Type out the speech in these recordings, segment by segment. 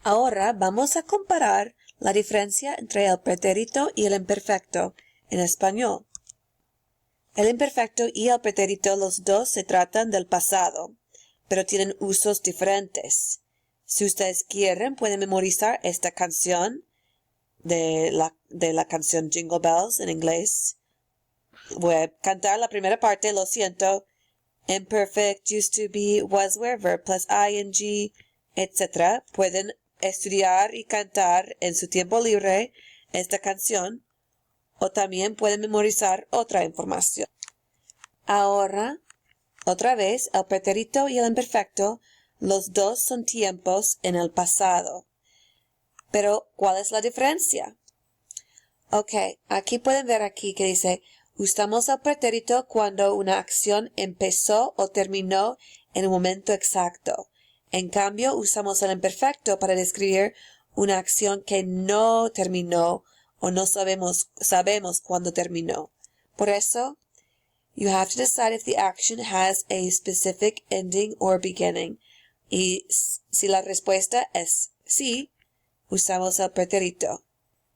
Ahora vamos a comparar la diferencia entre el pretérito y el imperfecto en español. El imperfecto y el pretérito, los dos se tratan del pasado, pero tienen usos diferentes. Si ustedes quieren, pueden memorizar esta canción de la canción Jingle Bells en inglés. Voy a cantar la primera parte, lo siento. Imperfect, used to be, was, were, verb plus ing, etc. Pueden estudiar y cantar en su tiempo libre esta canción, o también pueden memorizar otra información. Ahora, otra vez, el pretérito y el imperfecto, los dos son tiempos en el pasado. Pero, ¿cuál es la diferencia? Ok, aquí pueden ver aquí que dice, usamos el pretérito cuando una acción empezó o terminó en un momento exacto. En cambio, usamos el imperfecto para describir una acción que no terminó o no sabemos cuándo terminó. Por eso, you have to decide if the action has a specific ending or beginning. Y si la respuesta es sí, usamos el pretérito.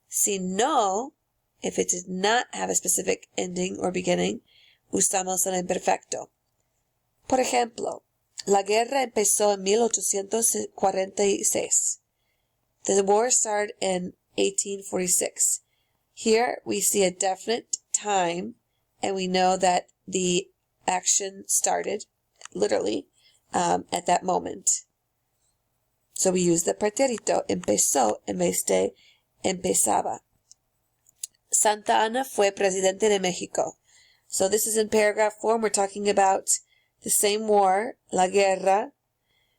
Si no, if it did not have a specific ending or beginning, usamos el imperfecto. Por ejemplo, la guerra empezó en 1846. The war started in 1846. Here we see a definite time, and we know that the action started, literally, at that moment. So we use the pretérito, empezó, en vez de empezaba. Santa Anna fue presidente de México. So this is in paragraph form. We're talking about the same war, la guerra.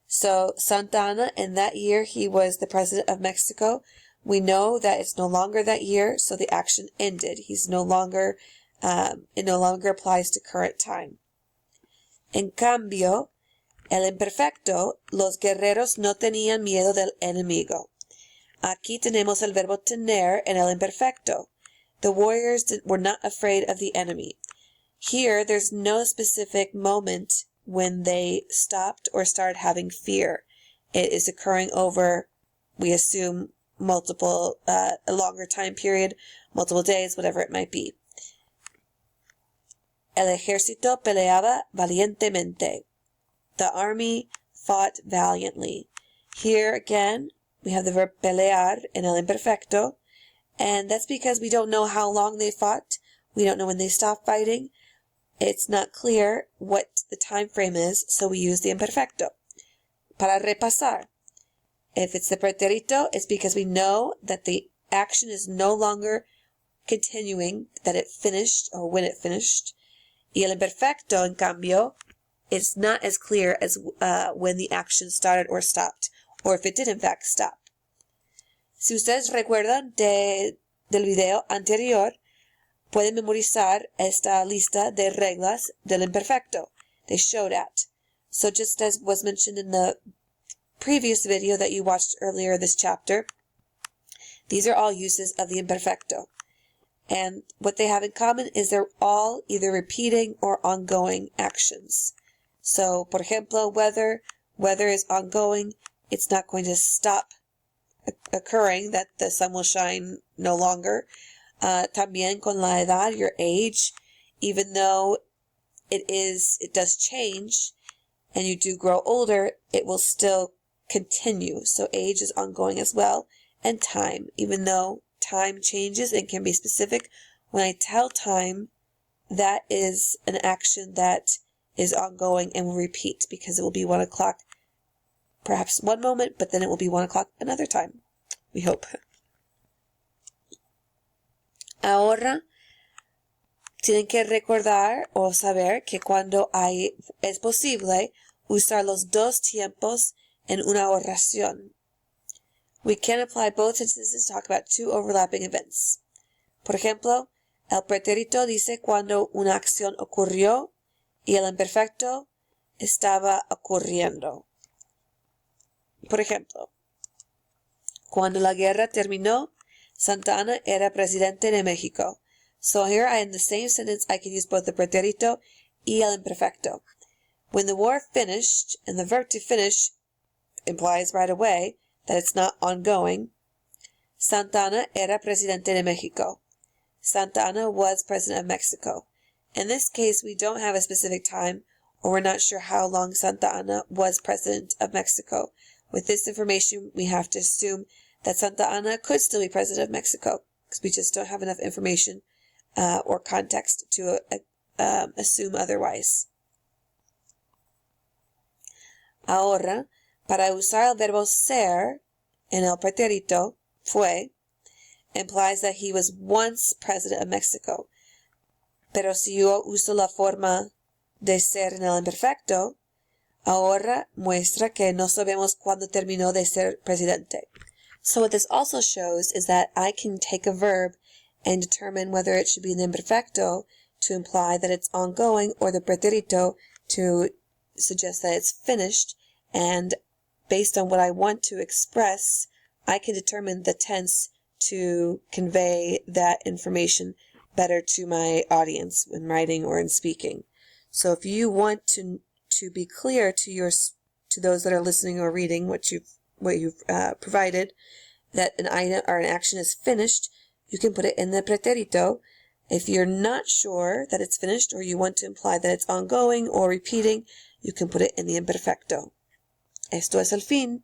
So Santa Anna, in that year, he was the president of Mexico. We know that it's no longer that year, so the action ended. He's no longer, it no longer applies to current time. En cambio, el imperfecto, los guerreros no tenían miedo del enemigo. Aquí tenemos el verbo tener en el imperfecto. The warriors were not afraid of the enemy. Here, there's no specific moment when they stopped or started having fear. It is occurring over, we assume, a longer time period, multiple days, whatever it might be. El ejército peleaba valientemente. The army fought valiantly. Here again, we have the verb pelear in el imperfecto, and that's because we don't know how long they fought. We don't know when they stopped fighting. It's not clear what the time frame is, so we use the imperfecto. Para repasar, if it's the pretérito, it's because we know that the action is no longer continuing, that it finished or when it finished. Y el imperfecto, en cambio, it's not as clear as when the action started or stopped, or if it did in fact stop. Si ustedes recuerdan del video anterior, pueden memorizar esta lista de reglas del imperfecto. They show that. So just as was mentioned in the previous video that you watched earlier this chapter, these are all uses of the imperfecto. And what they have in common is they're all either repeating or ongoing actions. So, por ejemplo, weather is ongoing. It's not going to stop occurring, that the sun will shine no longer. También con la edad, your age, even though it does change and you do grow older, it will still continue. So age is ongoing as well. And time, even though time changes and can be specific, when I tell time, that is an action that is ongoing and will repeat, because it will be 1 o'clock perhaps one moment, but then it will be 1 o'clock another time, we hope. Ahora, tienen que recordar o saber que cuando es posible usar los dos tiempos en una oración. We can apply both sentences to talk about two overlapping events. Por ejemplo, el pretérito dice cuando una acción ocurrió y el imperfecto estaba ocurriendo. Por ejemplo, cuando la guerra terminó, Santa Anna era presidente de México. So here in the same sentence I can use both the pretérito y el imperfecto. When the war finished, and the verb to finish implies right away, that it's not ongoing. Santa Anna era presidente de Mexico. Santa Anna was president of Mexico. In this case, we don't have a specific time, or we're not sure how long Santa Anna was president of Mexico. With this information, we have to assume that Santa Anna could still be president of Mexico, because we just don't have enough information or context to assume otherwise. Ahora, para usar el verbo ser en el pretérito, fue, implies that he was once president of Mexico. Pero si yo uso la forma de ser en el imperfecto, ahora muestra que no sabemos cuándo terminó de ser presidente. So what this also shows is that I can take a verb and determine whether it should be in the imperfecto to imply that it's ongoing, or the pretérito to suggest that it's finished, and based on what I want to express, I can determine the tense to convey that information better to my audience when writing or in speaking. So if you want to be clear to those that are listening or reading what you've provided, that an item or an action is finished, you can put it in the pretérito. If you're not sure that it's finished, or you want to imply that it's ongoing or repeating, you can put it in the imperfecto. Esto es el fin.